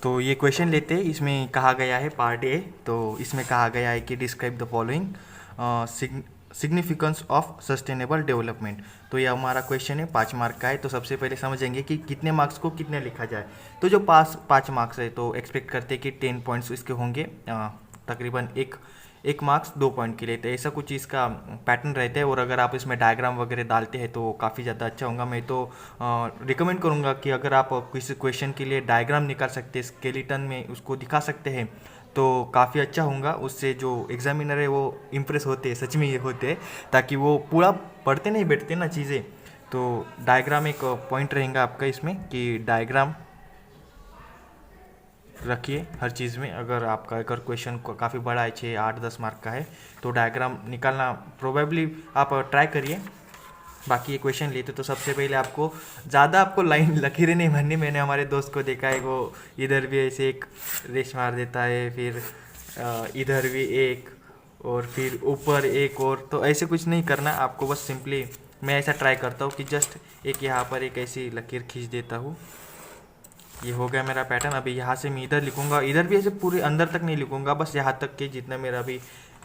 तो ये क्वेश्चन लेते हैं, इसमें कहा गया है पार्ट ए। तो इसमें कहा गया है कि describe the following significance of sustainable development. तो ये हमारा क्वेश्चन है, 5 मार्क का है। तो सबसे पहले समझेंगे कि कितने मार्क्स को कितने लिखा जाए। तो जो 5 मार्क्स है तो एक्सपेक्ट करते हैं कि 10 पॉइंट्स इसके होंगे, तकरीबन एक मार्क्स 2 पॉइंट के लिए। तो ऐसा कुछ इसका पैटर्न रहता है। और अगर आप इसमें डायग्राम वगैरह डालते हैं तो काफ़ी ज़्यादा अच्छा होगा। मैं तो रिकमेंड करूँगा कि अगर आप किसी क्वेश्चन के लिए डायग्राम निकाल सकते हैं, स्केलेटन में उसको दिखा सकते हैं तो काफ़ी अच्छा होगा। उससे जो एग्जामिनर है वो इम्प्रेस होते हैं, सच में ये होते हैं, ताकि वो पूरा पढ़ते नहीं बैठते ना चीज़ें। तो डायग्राम एक पॉइंट रहेगा आपका इसमें कि डायग्राम रखिए हर चीज़ में। अगर क्वेश्चन काफ़ी बड़ा है, 6 8 10 मार्क का है, तो डायग्राम निकालना प्रोबेबली आप ट्राई करिए। बाकी ये क्वेश्चन लेते तो सबसे पहले आपको लाइन लकीरें नहीं भरनी। मैंने हमारे दोस्त को देखा है, वो इधर भी ऐसे एक रेस मार देता है, फिर इधर भी एक, और फिर ऊपर एक और। तो ऐसे कुछ नहीं करना आपको, बस सिंपली मैं ऐसा ट्राई करता हूँ कि जस्ट एक यहाँ पर एक ऐसी लकीर खींच देता हूँ। ये हो गया मेरा पैटर्न। अभी यहाँ से मैं इधर लिखूंगा, इधर भी ऐसे पूरे अंदर तक नहीं लिखूंगा, बस यहाँ तक के जितना मेरा भी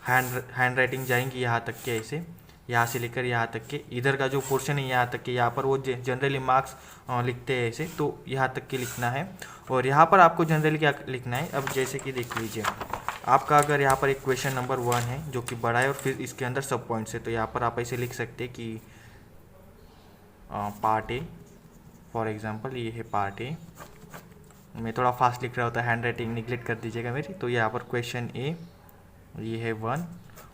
हैंड राइटिंग जाएंगी यहाँ तक के, ऐसे यहाँ से लेकर यहाँ तक के। इधर का जो पोर्शन है यहाँ तक के, यहाँ पर वो जनरली मार्क्स लिखते हैं ऐसे, तो यहाँ तक के लिखना है। और यहाँ पर आपको जनरली क्या लिखना है, अब जैसे कि देख लीजिए आपका, अगर यहाँ पर एक क्वेश्चन नंबर 1 है जो कि बड़ा है और फिर इसके अंदर सब पॉइंट्स है, तो यहाँ पर आप ऐसे लिख सकते हैं कि पार्ट ए, फॉर एग्जाम्पल ये है पार्ट ए। मैं थोड़ा फास्ट लिख रहा होता, हैंड राइटिंग निगलेक्ट कर दीजिएगा मेरी। तो यहाँ पर क्वेश्चन ए, ये है 1,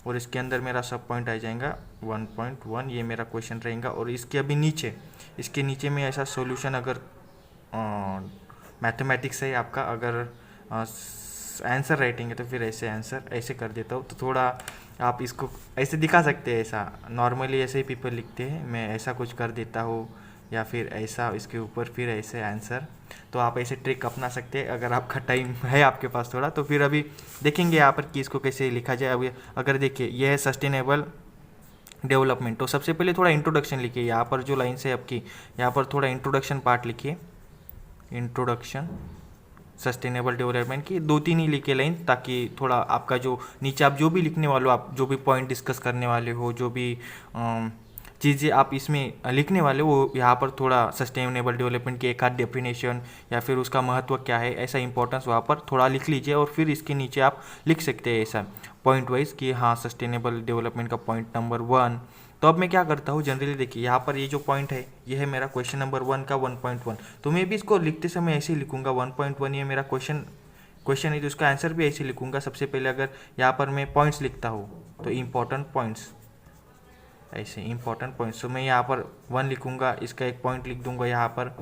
और इसके अंदर मेरा सब पॉइंट आ जाएगा 1.1, ये मेरा क्वेश्चन रहेगा। और इसके अभी नीचे, इसके नीचे में ऐसा सॉल्यूशन, अगर मैथमेटिक्स है आपका, अगर आंसर राइटिंग है तो फिर ऐसे आंसर ऐसे कर देता हूँ। तो थोड़ा आप इसको ऐसे दिखा सकते हैं, ऐसा नॉर्मली ऐसे ही पीपल लिखते हैं, मैं ऐसा कुछ कर देता हूँ, या फिर ऐसा इसके ऊपर फिर ऐसे आंसर। तो आप ऐसे ट्रिक अपना सकते हैं अगर आपका टाइम है आपके पास थोड़ा। तो फिर अभी देखेंगे यहाँ पर कि इसको कैसे लिखा जाए। अभी अगर देखिए ये है सस्टेनेबल डेवलपमेंट, तो सबसे पहले थोड़ा इंट्रोडक्शन लिखिए। यहाँ पर जो लाइन है आपकी, यहाँ पर थोड़ा इंट्रोडक्शन पार्ट लिखिए, इंट्रोडक्शन सस्टेनेबल डेवलपमेंट की 2 3 ही लिखे लाइन, ताकि थोड़ा आपका जो नीचे आप जो भी लिखने वाले हो, आप जो भी पॉइंट डिस्कस करने वाले हो, जो भी चीज़ें आप इसमें लिखने वाले हो, वो यहाँ पर थोड़ा सस्टेनेबल डेवलपमेंट की एक आध डेफिनेशन या फिर उसका महत्व क्या है, ऐसा इंपॉर्टेंस वहाँ पर थोड़ा लिख लीजिए। और फिर इसके नीचे आप लिख सकते हैं ऐसा पॉइंट वाइज कि हाँ सस्टेनेबल डेवलपमेंट का पॉइंट नंबर 1। तो अब मैं क्या करता हूँ, जनरली देखिए यहाँ पर ये जो पॉइंट है ये है मेरा क्वेश्चन नंबर 1 का 1.1। तो मैं भी इसको लिखते समय ऐसे ही लिखूंगा 1.1, ये मेरा क्वेश्चन है, तो उसका आंसर भी ऐसे लिखूंगा। सबसे पहले अगर यहाँ पर मैं पॉइंट्स लिखता हूँ तो इंपॉर्टेंट पॉइंट्स, ऐसे इंपॉर्टेंट पॉइंट्स, तो मैं यहाँ पर 1 लिखूंगा, इसका एक पॉइंट लिख दूंगा यहाँ पर।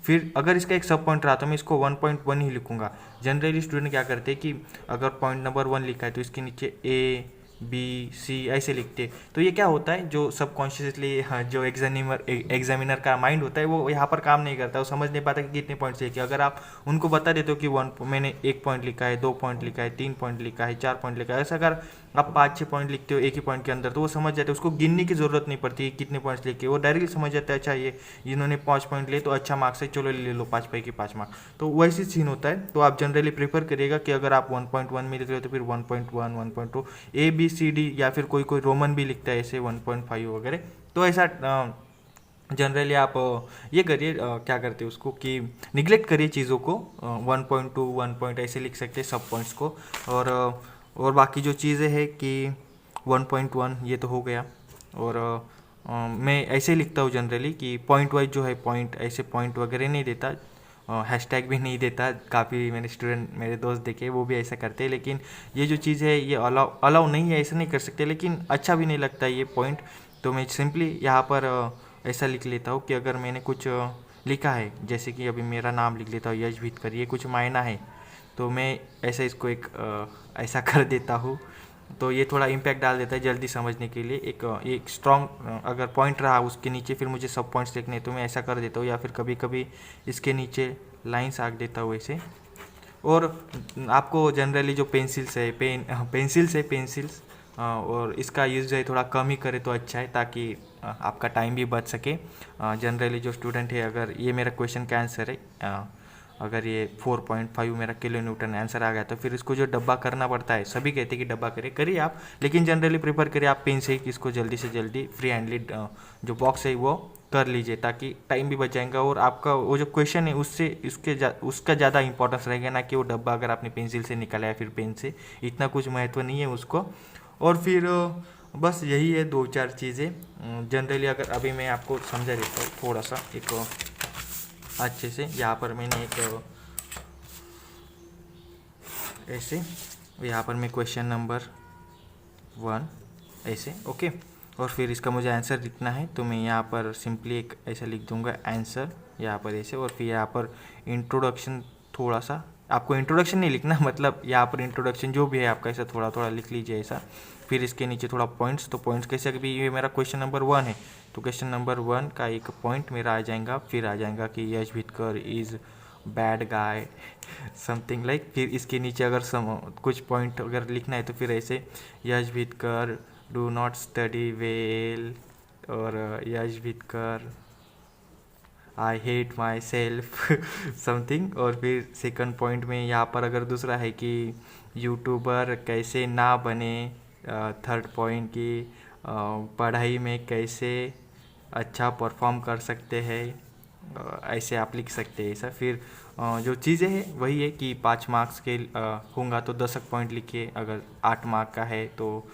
फिर अगर इसका एक सब पॉइंट रहा तो मैं इसको 1.1 ही लिखूंगा। जनरली स्टूडेंट क्या करते हैं कि अगर पॉइंट नंबर 1 लिखा है तो इसके नीचे ए बी सी ऐसे लिखते। तो ये क्या होता है, जो सबकॉन्शियसली जो एग्जामिनर का माइंड होता है वो यहाँ पर काम नहीं करता, वो समझ नहीं पाता कि कितने पॉइंट्स लिखे। अगर आप उनको बता देते हो कि मैंने 1 पॉइंट लिखा है, 2 पॉइंट लिखा है, 3 पॉइंट लिखा है, 4 पॉइंट लिखा है, ऐसा अगर आप 5 6 पॉइंट लिखते हो एक ही पॉइंट के अंदर, तो वो समझ जाते हैं, उसको गिनने की जरूरत नहीं पड़ती कितने पॉइंट्स लिखे, वो डायरेक्टली समझ जाता है अच्छा ये इन्होंने 5 पॉइंट लिए तो अच्छा मार्क्स है, चलो ले लो 5 पैकी 5 मार्क्स। तो वैसी सीन होता है। तो आप जनरली प्रेफर करिएगा कि अगर आप 1.1 में लिख रहे हो तो फिर 1.1 1.2 ए बी सी डी, या फिर कोई कोई रोमन भी लिखता है ऐसे 1.5 वगैरह। तो ऐसा जनरली आप ये करिए, क्या करते हैं उसको कि निगलेक्ट करिए चीज़ों को, 1.2 1 पॉइंट ऐसे लिख सकते हैं सब पॉइंट्स को। और बाकी जो चीज़ें हैं कि 1.1 ये तो हो गया। और मैं ऐसे लिखता हूँ जनरली कि पॉइंट वाइज जो है पॉइंट, ऐसे पॉइंट वगैरह नहीं देता, हैशटैग भी नहीं देता। काफ़ी मैंने स्टूडेंट मेरे दोस्त देखे वो भी ऐसा करते हैं, लेकिन ये जो चीज़ है ये अलाउ नहीं है, ऐसा नहीं कर सकते, लेकिन अच्छा भी नहीं लगता ये पॉइंट। तो मैं सिंपली यहाँ पर ऐसा लिख लेता हूँ कि अगर मैंने कुछ लिखा है, जैसे कि अभी मेरा नाम लिख लेता हूँ यश भीतकर, ये कुछ मायना है, तो मैं ऐसा इसको एक ऐसा कर देता हूँ। तो ये थोड़ा इम्पैक्ट डाल देता है जल्दी समझने के लिए। एक स्ट्रॉन्ग अगर पॉइंट रहा उसके नीचे फिर मुझे सब पॉइंट्स लिखने, तो मैं ऐसा कर देता हूँ, या फिर कभी कभी इसके नीचे लाइंस आग देता हूँ ऐसे। और आपको जनरली जो पेंसिल्स और इसका यूज़ है थोड़ा कम ही करे तो अच्छा है, ताकि आपका टाइम भी बच सके। जनरली जो स्टूडेंट है, अगर ये मेरा क्वेश्चन का आंसर है, अगर ये 4.5 मेरा किलो न्यूटन आंसर आ गया तो फिर इसको जो डब्बा करना पड़ता है, सभी कहते हैं कि डब्बा करिए आप, लेकिन जनरली प्रेफर करिए आप पेन से ही इसको जल्दी से जल्दी फ्री हैंडली जो बॉक्स है वो कर लीजिए, ताकि टाइम भी बच जाएगा और आपका वो जो क्वेश्चन है उससे उसका ज़्यादा इंपॉर्टेंस रहेगा ना कि वो डब्बा अगर आपने पेंसिल से निकाला या फिर पेन से, इतना कुछ महत्व नहीं है उसको। और फिर बस यही है 2-4 चीज़ें जनरली। अगर अभी मैं आपको समझा देता हूँ थोड़ा सा एक अच्छे से। यहाँ पर मैंने एक ऐसे, यहाँ पर मैं क्वेश्चन नंबर 1 ऐसे, ओके। और फिर इसका मुझे आंसर लिखना है तो मैं यहाँ पर सिंपली एक ऐसा लिख दूंगा आंसर यहाँ पर ऐसे। और फिर यहाँ पर इंट्रोडक्शन थोड़ा सा, आपको इंट्रोडक्शन नहीं लिखना, मतलब यहाँ पर इंट्रोडक्शन जो भी है आपका ऐसा थोड़ा थोड़ा लिख लीजिए ऐसा। फिर इसके नीचे थोड़ा पॉइंट्स, तो पॉइंट्स कैसे, अभी ये मेरा क्वेश्चन नंबर 1 है तो क्वेश्चन नंबर 1 का एक पॉइंट मेरा आ जाएगा, फिर आ जाएगा कि Yash Bhitkar is bad guy something like. फिर इसके नीचे अगर कुछ पॉइंट अगर लिखना है तो फिर ऐसे Yash Bhitkar do not study well, और Yash Bhitkar I hate myself something. और फिर सेकंड पॉइंट में यहाँ पर अगर दूसरा है कि यूट्यूबर कैसे ना बने, थर्ड पॉइंट की पढ़ाई में कैसे अच्छा परफॉर्म कर सकते हैं, ऐसे आप लिख सकते हैं ऐसा। फिर जो चीज़ें हैं वही है कि 5 मार्क्स के होगा तो 10 पॉइंट लिखिए, अगर 8 मार्क का है तो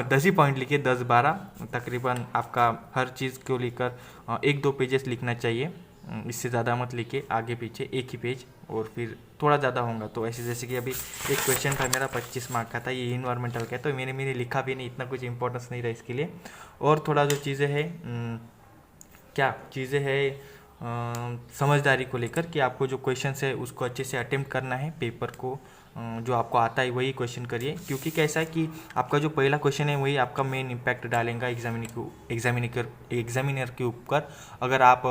10 ही पॉइंट लिखिए, 10-12 तकरीबन आपका हर चीज़ को लेकर 1-2 पेजेस लिखना चाहिए, इससे ज़्यादा मत लिखिए, आगे पीछे एक ही पेज। और फिर थोड़ा ज़्यादा होगा तो ऐसे, जैसे कि अभी एक क्वेश्चन था मेरा 25 मार्क का था, ये इन्वायरमेंटल का है, तो मैंने लिखा भी नहीं, इतना कुछ इंपॉर्टेंस नहीं रहा इसके लिए। और थोड़ा जो चीज़ें हैं क्या चीज़ें हैं समझदारी को लेकर, कि आपको जो क्वेश्चन है उसको अच्छे से अटेम्प्ट करना है, पेपर को जो आपको आता है वही क्वेश्चन करिए, क्योंकि कैसा है कि आपका जो पहला क्वेश्चन है वही आपका मेन इम्पैक्ट डालेगा एग्जामिनर के ऊपर। अगर आप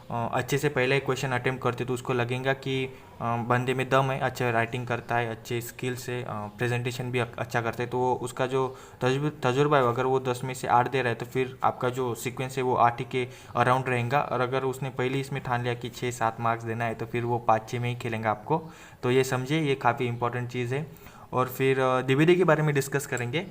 अच्छे से पहले क्वेश्चन अटेम्प्ट करते तो उसको लगेगा कि बंदे में दम है, अच्छा राइटिंग करता है, अच्छे स्किल से प्रेजेंटेशन भी अच्छा करता है, तो वो उसका जो तजुर्बा है अगर वो 10 में से 8 दे रहा है तो फिर आपका जो सीक्वेंस है वो 8 ही के अराउंड रहेगा। और अगर उसने पहले इसमें ठान लिया कि 6-7 मार्क्स देना है तो फिर वो 5-6 में ही खेलेंगे आपको। तो ये समझिए, ये काफ़ी इंपॉर्टेंट चीज़ है। और फिर डीवीडी के बारे में डिस्कस करेंगे।